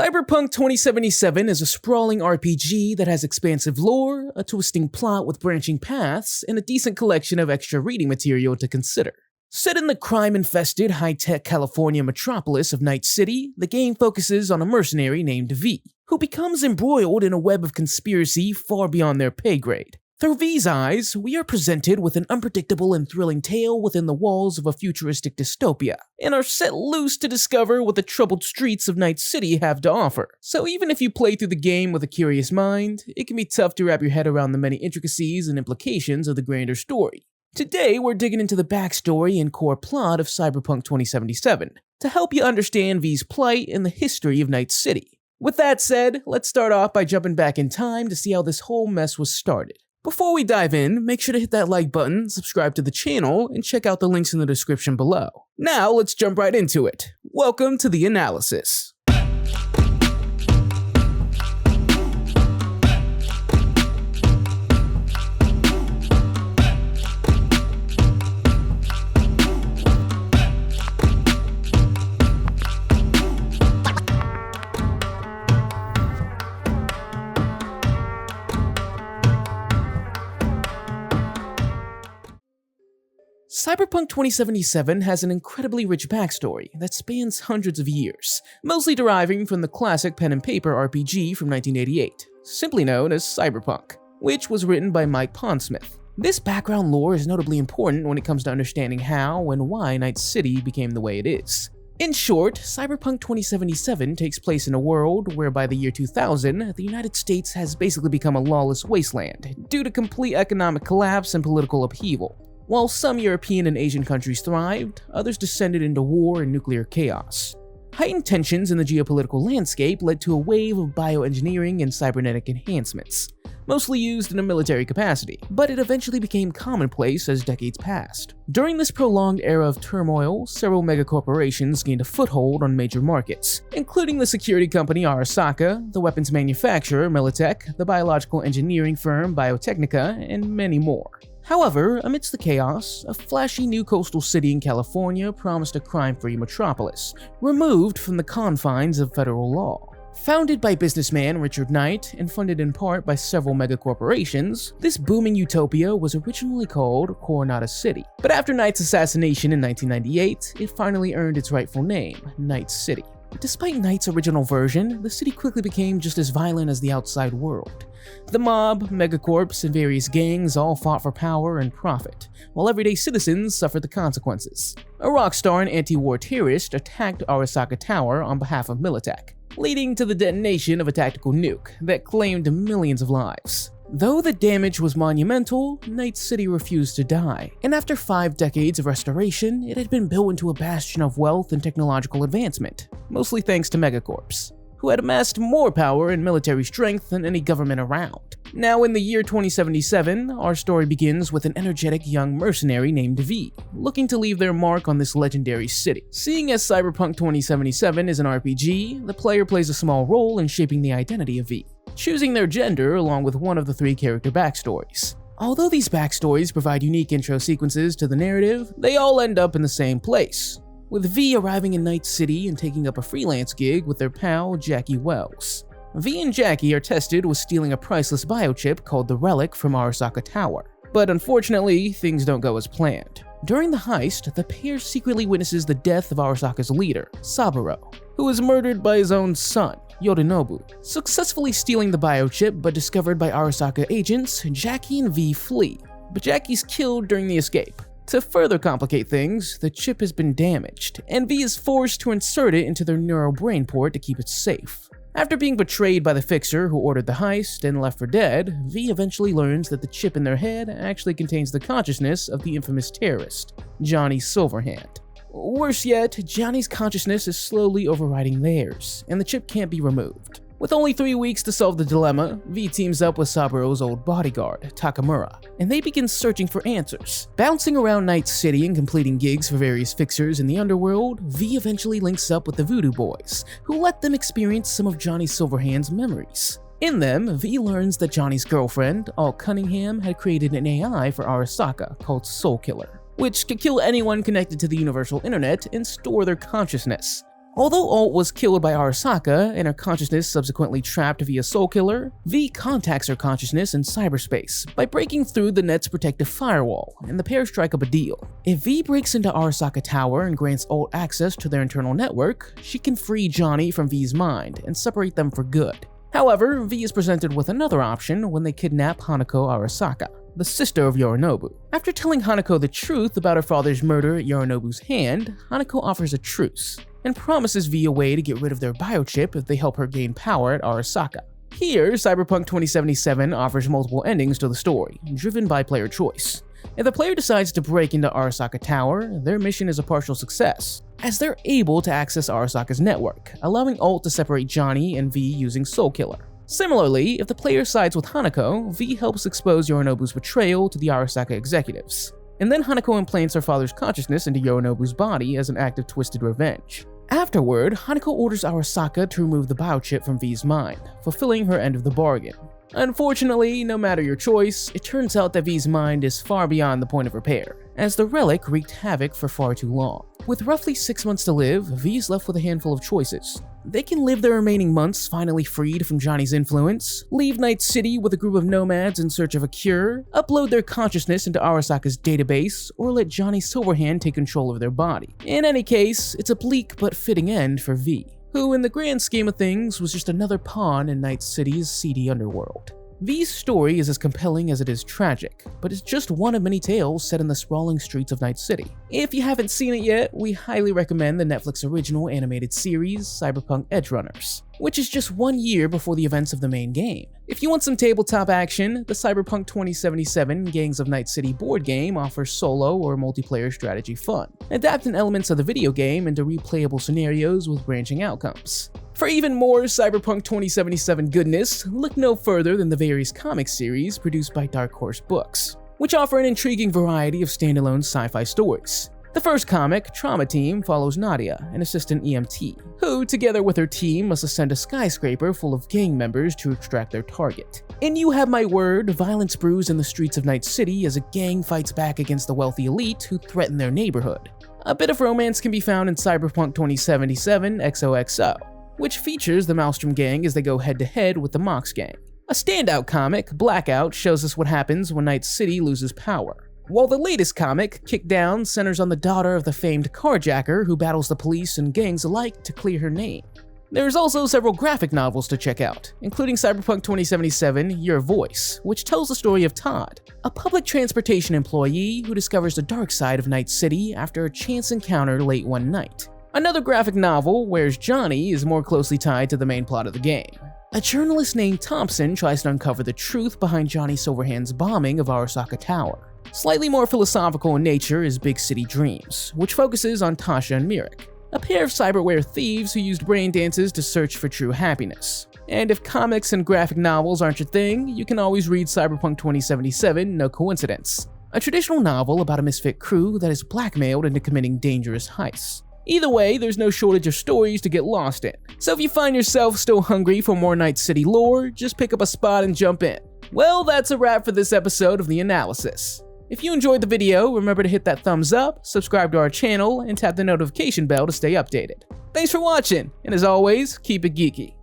Cyberpunk 2077 is a sprawling RPG that has expansive lore, a twisting plot with branching paths, and a decent collection of extra reading material to consider. Set in the crime-infested, high-tech California metropolis of Night City, the game focuses on a mercenary named V, who becomes embroiled in a web of conspiracy far beyond their pay grade. Through V's eyes, we are presented with an unpredictable and thrilling tale within the walls of a futuristic dystopia, and are set loose to discover what the troubled streets of Night City have to offer. So even if you play through the game with a curious mind, it can be tough to wrap your head around the many intricacies and implications of the grander story. Today, we're digging into the backstory and core plot of Cyberpunk 2077, to help you understand V's plight and the history of Night City. With that said, let's start off by jumping back in time to see how this whole mess was started. Before we dive in, make sure to hit that like button, subscribe to the channel, and check out the links in the description below. Now let's jump right into it. Welcome to the analysis. Cyberpunk 2077 has an incredibly rich backstory that spans hundreds of years, mostly deriving from the classic pen and paper RPG from 1988, simply known as Cyberpunk, which was written by Mike Pondsmith. This background lore is notably important when it comes to understanding how and why Night City became the way it is. In short, Cyberpunk 2077 takes place in a world where by the year 2000, the United States has basically become a lawless wasteland due to complete economic collapse and political upheaval. While some European and Asian countries thrived, others descended into war and nuclear chaos. Heightened tensions in the geopolitical landscape led to a wave of bioengineering and cybernetic enhancements, mostly used in a military capacity, but it eventually became commonplace as decades passed. During this prolonged era of turmoil, several megacorporations gained a foothold on major markets, including the security company Arasaka, the weapons manufacturer Militech, the biological engineering firm Biotechnica, and many more. However, amidst the chaos, a flashy new coastal city in California promised a crime-free metropolis, removed from the confines of federal law. Founded by businessman Richard Knight and funded in part by several megacorporations, this booming utopia was originally called Coronado City. But after Knight's assassination in 1998, it finally earned its rightful name, Night City. Despite Knight's original version, the city quickly became just as violent as the outside world. The mob, megacorps, and various gangs all fought for power and profit, while everyday citizens suffered the consequences. A rockstar and anti-war terrorist attacked Arasaka Tower on behalf of Militech, leading to the detonation of a tactical nuke that claimed millions of lives. Though the damage was monumental, Night City refused to die, and after 5 decades of restoration, it had been built into a bastion of wealth and technological advancement, mostly thanks to megacorps, who had amassed more power and military strength than any government around. Now in the year 2077, our story begins with an energetic young mercenary named V, looking to leave their mark on this legendary city. Seeing as Cyberpunk 2077 is an RPG, the player plays a small role in shaping the identity of V, choosing their gender along with one of the 3 character backstories. Although these backstories provide unique intro sequences to the narrative, they all end up in the same place, with V arriving in Night City and taking up a freelance gig with their pal Jackie Wells. V and Jackie are tested with stealing a priceless biochip called the Relic from Arasaka Tower, but unfortunately, things don't go as planned. During the heist, the pair secretly witnesses the death of Arasaka's leader, Saburo, who is murdered by his own son, Yorinobu. Successfully stealing the biochip but discovered by Arasaka agents, Jackie and V flee, but Jackie's killed during the escape. To further complicate things, the chip has been damaged, and V is forced to insert it into their neural brain port to keep it safe. After being betrayed by the fixer who ordered the heist and left for dead, V eventually learns that the chip in their head actually contains the consciousness of the infamous terrorist, Johnny Silverhand. Worse yet, Johnny's consciousness is slowly overriding theirs, and the chip can't be removed. With only 3 weeks to solve the dilemma, V teams up with Saburo's old bodyguard, Takamura, and they begin searching for answers. Bouncing around Night City and completing gigs for various fixers in the underworld, V eventually links up with the Voodoo Boys, who let them experience some of Johnny Silverhand's memories. In them, V learns that Johnny's girlfriend, Alt Cunningham, had created an AI for Arasaka called Soul Killer, which could kill anyone connected to the universal internet and store their consciousness. Although Alt was killed by Arasaka and her consciousness subsequently trapped via Soul Killer, V contacts her consciousness in cyberspace by breaking through the net's protective firewall, and the pair strike up a deal. If V breaks into Arasaka Tower and grants Alt access to their internal network, she can free Johnny from V's mind and separate them for good. However, V is presented with another option when they kidnap Hanako Arasaka, the sister of Yorinobu. After telling Hanako the truth about her father's murder at Yorinobu's hand, Hanako offers a truce and promises V a way to get rid of their biochip if they help her gain power at Arasaka. Here, Cyberpunk 2077 offers multiple endings to the story, driven by player choice. If the player decides to break into Arasaka Tower, their mission is a partial success, as they're able to access Arasaka's network, allowing Alt to separate Johnny and V using Soul Killer. Similarly, if the player sides with Hanako, V helps expose Yorinobu's betrayal to the Arasaka executives. And then Hanako implants her father's consciousness into Yorinobu's body as an act of twisted revenge. Afterward, Hanako orders Arasaka to remove the biochip from V's mind, fulfilling her end of the bargain. Unfortunately, no matter your choice, it turns out that V's mind is far beyond the point of repair, as the relic wreaked havoc for far too long. With roughly 6 months to live, V is left with a handful of choices. They can live their remaining months finally freed from Johnny's influence, leave Night City with a group of nomads in search of a cure, upload their consciousness into Arasaka's database, or let Johnny Silverhand take control of their body. In any case, it's a bleak but fitting end for V, who in the grand scheme of things was just another pawn in Night City's seedy underworld. V's story is as compelling as it is tragic, but it's just one of many tales set in the sprawling streets of Night City. If you haven't seen it yet, we highly recommend the Netflix original animated series Cyberpunk Edgerunners, which is just 1 year before the events of the main game. If you want some tabletop action, the Cyberpunk 2077 Gangs of Night City board game offers solo or multiplayer strategy fun, adapting elements of the video game into replayable scenarios with branching outcomes. For even more Cyberpunk 2077 goodness, look no further than the various comic series produced by Dark Horse Books, which offer an intriguing variety of standalone sci-fi stories. The first comic, Trauma Team, follows Nadia, an assistant EMT, who, together with her team, must ascend a skyscraper full of gang members to extract their target. In You Have My Word, violence brews in the streets of Night City as a gang fights back against the wealthy elite who threaten their neighborhood. A bit of romance can be found in Cyberpunk 2077 XOXO, which features the Maelstrom gang as they go head-to-head with the Mox gang. A standout comic, Blackout, shows us what happens when Night City loses power, while the latest comic, Kickdown, centers on the daughter of the famed carjacker who battles the police and gangs alike to clear her name. There's also several graphic novels to check out, including Cyberpunk 2077 Your Voice, which tells the story of Todd, a public transportation employee who discovers the dark side of Night City after a chance encounter late one night. Another graphic novel, Where's Johnny, is more closely tied to the main plot of the game. A journalist named Thompson tries to uncover the truth behind Johnny Silverhand's bombing of Arasaka Tower. Slightly more philosophical in nature is Big City Dreams, which focuses on Tasha and Mirik, a pair of cyberware thieves who used brain dances to search for true happiness. And if comics and graphic novels aren't your thing, you can always read Cyberpunk 2077 No Coincidence, a traditional novel about a misfit crew that is blackmailed into committing dangerous heists. Either way, there's no shortage of stories to get lost in, so if you find yourself still hungry for more Night City lore, just pick up a spot and jump in. Well, that's a wrap for this episode of The Analysis. If you enjoyed the video, remember to hit that thumbs up, subscribe to our channel, and tap the notification bell to stay updated. Thanks for watching, and as always, keep it geeky.